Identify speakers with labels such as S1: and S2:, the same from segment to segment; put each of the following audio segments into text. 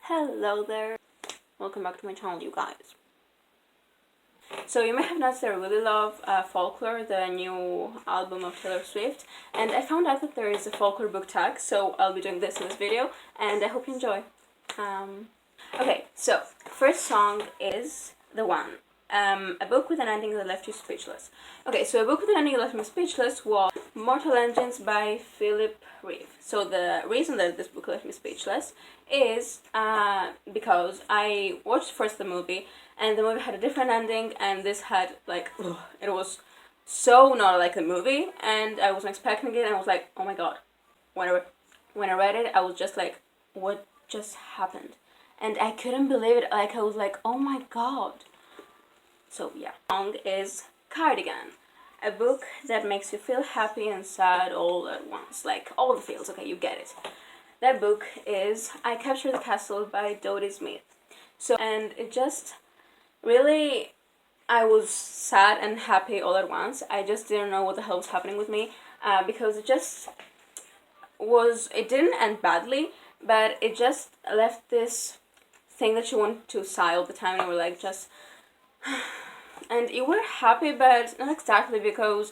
S1: Hello there, welcome back to my channel, you guys. So you may have noticed that I really love Folklore, the new album of Taylor Swift, and I found out that there is a Folklore book tag, so I'll be doing this in this video, and I hope you enjoy. Okay, so first song is The One. A book with an ending that left you speechless. Okay, so a book with an ending that left me speechless was Mortal Engines by Philip Reeve. So the reason that this book left me speechless is because I watched first the movie, and the movie had a different ending, and this had like, it was so not like the movie, and I wasn't expecting it, and I was like, oh my god. When I read it, I was just like, what just happened? And I couldn't believe it. Like, I was like, oh my god. So yeah, the song is Cardigan, a book that makes you feel happy and sad all at once, like all the feels. Okay, you get it. That book is I Captured the Castle by Dodie Smith. So, and it just really, I was sad and happy all at once. I just didn't know what the hell was happening with me, because it just was, it didn't end badly, but it just left this thing that you want to sigh all the time, and you were like, just and you were happy, but not exactly, because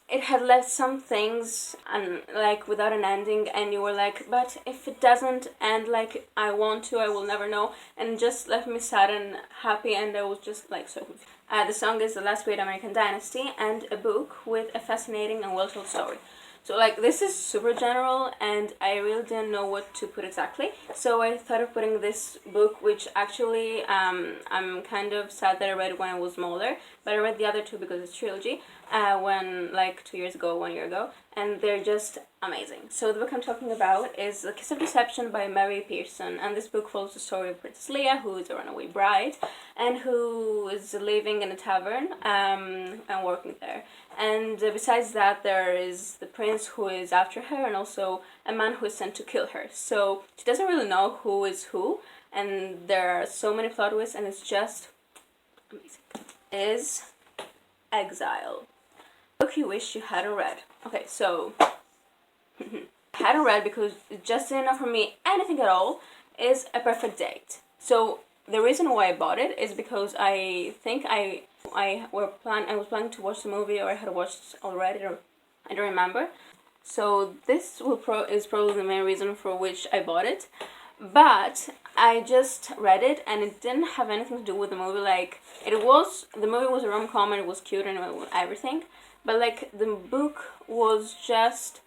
S1: it had left some things and like without an ending, and you were like, but if it doesn't end like I want to, I will never know, and it just left me sad and happy, and I was just like so confused. The song is The Last Great American Dynasty, and a book with a fascinating and well-told story. So like, this is super general, and I really didn't know what to put exactly, so I thought of putting this book, which actually I'm kind of sad that I read when I was smaller, but I read the other two because it's trilogy, when like 2 years ago, 1 year ago, and they're just amazing. So the book I'm talking about is The Kiss of Deception by Mary Pearson, and this book follows the story of Princess Leia, who is a runaway bride, and who is living in a tavern and working there. And besides that, there is the prince who is after her, and also a man who is sent to kill her. So she doesn't really know who is who, and there are so many plot twists, and it's just amazing. Is Exile. Book you wish you hadn't read. Okay, so hadn't read because it just didn't offer me anything at all, is A Perfect Date. So the reason why I bought it is because I think I was planning to watch the movie, or I had watched already, or I don't remember. So this is probably the main reason for which I bought it. But I just read it, and it didn't have anything to do with the movie. Like, the movie was a rom-com, and it was cute and everything, but like the book was just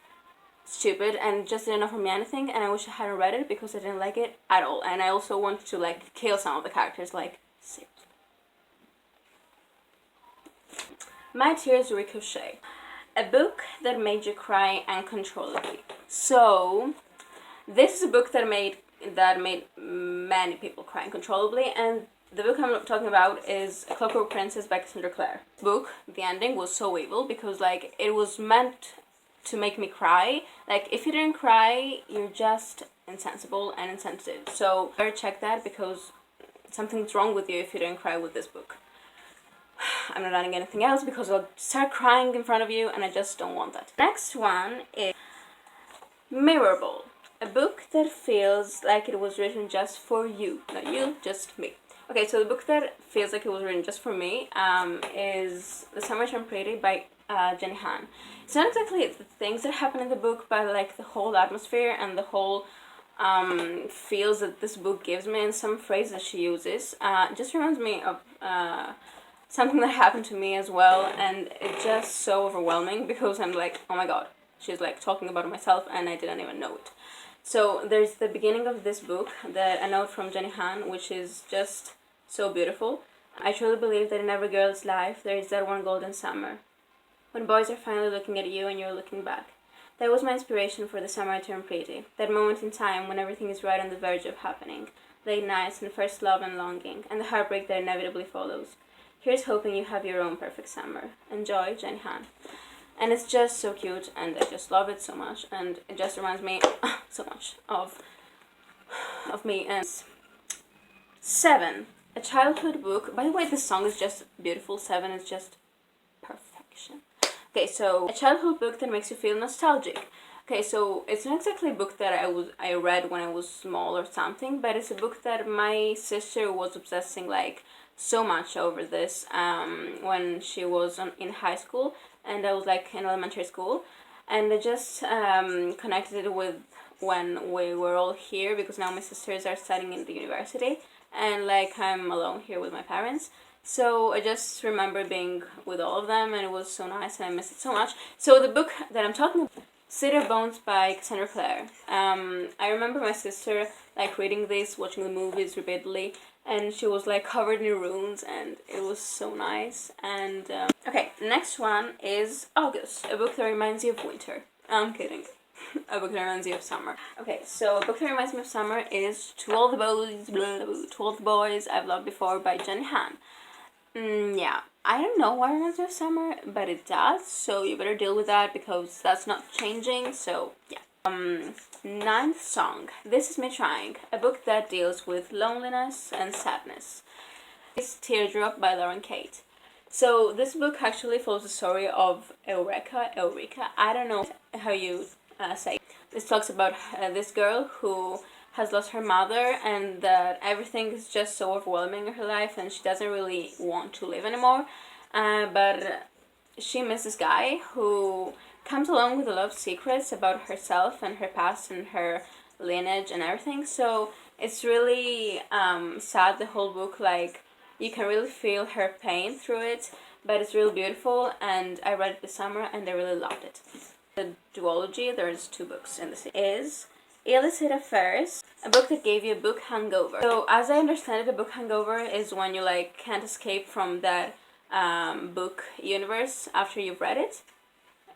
S1: stupid and just didn't offer me anything, and I wish I hadn't read it because I didn't like it at all. And I also wanted to like kill some of the characters, like seriously. My Tears Ricochet, a book that made you cry uncontrollably. So this is a book that made many people cry uncontrollably, and the book I'm talking about is A Clockwork Princess by Cassandra Clare. This book, the ending was so evil because like it was meant to make me cry. Like, if you didn't cry, you're just insensible and insensitive. So better check that, because something's wrong with you if you didn't cry with this book. I'm not adding anything else because I'll start crying in front of you, and I just don't want that. Next one is Mirrorball, a book that feels like it was written just for you. Not you, just me. Okay, so the book that feels like it was written just for me is The Summer Turned Pretty by Jenny Han. It's not exactly the things that happen in the book, but like the whole atmosphere and the whole feels that this book gives me, and some phrases that she uses just reminds me of something that happened to me as well, and it's just so overwhelming because I'm like, oh my god, she's like talking about myself and I didn't even know it. So there's the beginning of this book, a note from Jenny Han, which is just so beautiful. I truly believe that in every girl's life there is that one golden summer, when boys are finally looking at you and you're looking back. That was my inspiration for The Summer I Turned Pretty, that moment in time when everything is right on the verge of happening, late nights and first love and longing, and the heartbreak that inevitably follows. Here's hoping you have your own perfect summer. Enjoy, Jenny Han. And it's just so cute, and I just love it so much, and it just reminds me so much of me. And 7, a childhood book. By the way, this song is just beautiful. 7 is just perfection. Okay, so a childhood book that makes you feel nostalgic. Okay, so it's not exactly a book that I read when I was small or something, but it's a book that my sister was obsessing like so much over this when she was in high school, and I was like in elementary school, and I just connected it with when we were all here, because now my sisters are studying in the university, and like I'm alone here with my parents. So I just remember being with all of them, and it was so nice, and I miss it so much. So the book that I'm talking about, City of Bones by Cassandra Clare. I remember my sister like reading this, watching the movies repeatedly, and she was like covered in runes, and it was so nice. And okay, next one is August, a book that reminds you of winter. I'm kidding. A book that reminds you of summer. Okay, so a book that reminds me of summer is To All the Boys, To All the Boys I've Loved Before by Jenny Han. Yeah, I don't know why it reminds me of summer, but it does, so you better deal with that because that's not changing, so yeah. Ninth song, This Is Me Trying, a book that deals with loneliness and sadness. It's Teardrop by Lauren Kate. So this book actually follows the story of Eureka, I don't know how you say. This talks about this girl who has lost her mother, and that everything is just so overwhelming in her life, and she doesn't really want to live anymore. But she meets this guy who comes along with a lot of secrets about herself and her past and her lineage and everything. So it's really sad, the whole book. Like, you can really feel her pain through it, but it's really beautiful, and I read it this summer and I really loved it. The duology, there's 2 books in this, is Illicit Affairs, a book that gave you a book hangover. So as I understand it, a book hangover is when you like can't escape from that book universe after you've read it.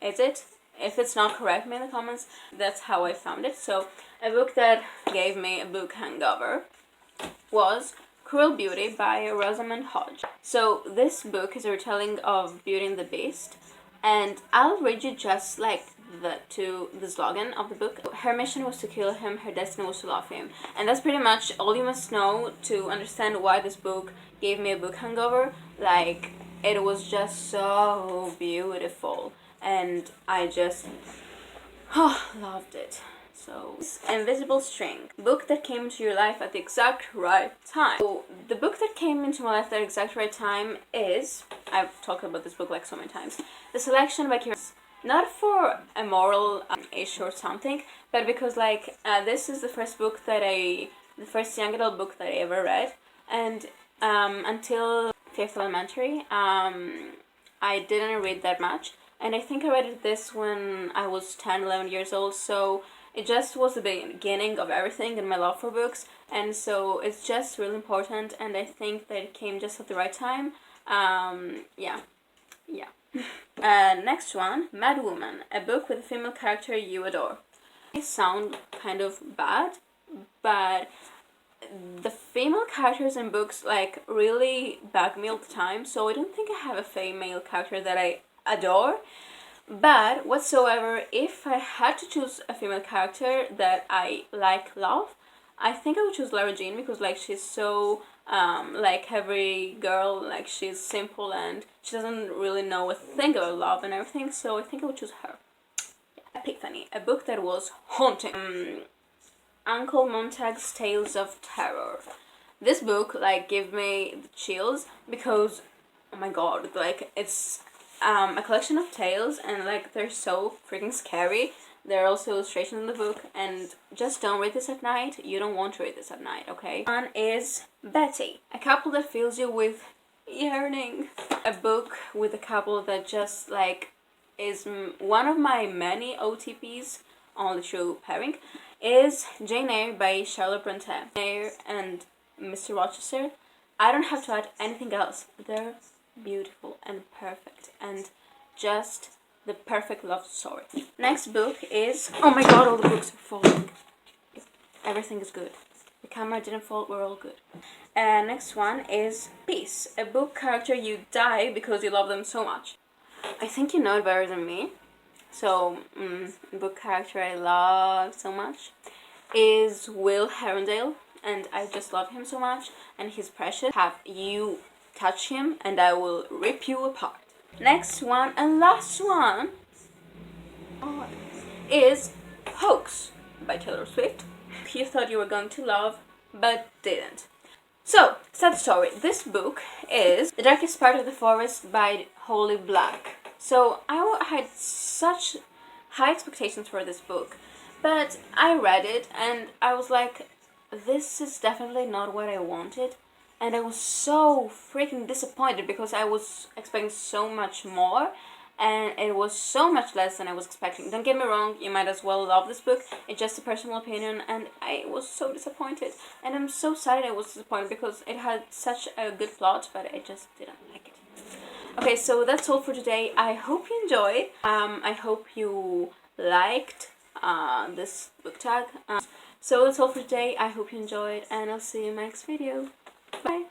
S1: Is it? If it's not, correct me in the comments. That's how I found it. So a book that gave me a book hangover was Cruel Beauty by Rosamund Hodge. So this book is a retelling of Beauty and the Beast, and I'll read you just like the slogan of the book. Her mission was to kill him, her destiny was to love him. And that's pretty much all you must know to understand why this book gave me a book hangover. Like, it was just so beautiful, and I just loved it. So, Invisible String, book that came into your life at the exact right time. So, the book that came into my life at the exact right time is, I've talked about this book like so many times, The Selection by Kira. Not for a moral issue or something, but because like this is the first young adult book that I ever read, and until 5th elementary, I didn't read that much, and I think I read this when I was 10, 11 years old, so it just was the beginning of everything in my love for books, and so it's just really important, and I think that it came just at the right time. Yeah. Next one, Mad Woman, a book with a female character you adore. It sound kind of bad, but the female characters in books like really bug me all the time, so I don't think I have a female character that I adore. But whatsoever, if I had to choose a female character that I love, I think I would choose Lara Jean, because like she's so like every girl, like she's simple and she doesn't really know a thing about love and everything, so I think I would choose her. Epiphany, a book that was haunting. Uncle Montag's Tales of Terror. This book like gave me the chills because, oh my god, like it's a collection of tales, and like they're so freaking scary. There are also illustrations in the book, and just don't read this at night. You don't want to read this at night, okay? One is Betty, a couple that fills you with yearning. A book with a couple that just like is one of my many OTPs on the true pairing, is Jane Eyre by Charlotte Bronte. Eyre and Mr. Rochester. I don't have to add anything else. They're beautiful and perfect, and just the perfect love story. Next book is, oh my god, all the books are falling. Everything is good. The camera didn't fall, we're all good. Next one is Peace, a book character you die because you love them so much. I think you know it better than me. So, book character I love so much is Will Herondale, and I just love him so much, and he's precious. Have you touch him and I will rip you apart. Next one and last one is Hoax by Taylor Swift. You thought you were going to love, but didn't. So, sad story. This book is The Darkest Part of the Forest by Holly Black. So, I had such high expectations for this book, but I read it and I was like, this is definitely not what I wanted. And I was so freaking disappointed because I was expecting so much more, and it was so much less than I was expecting. Don't get me wrong, you might as well love this book. It's just a personal opinion, and I was so disappointed. And I'm so sad I was disappointed because it had such a good plot, but I just didn't like it. Okay, so that's all for today. I hope you enjoyed. I hope you liked this book tag. So that's all for today. I hope you enjoyed, and I'll see you in my next video. Bye!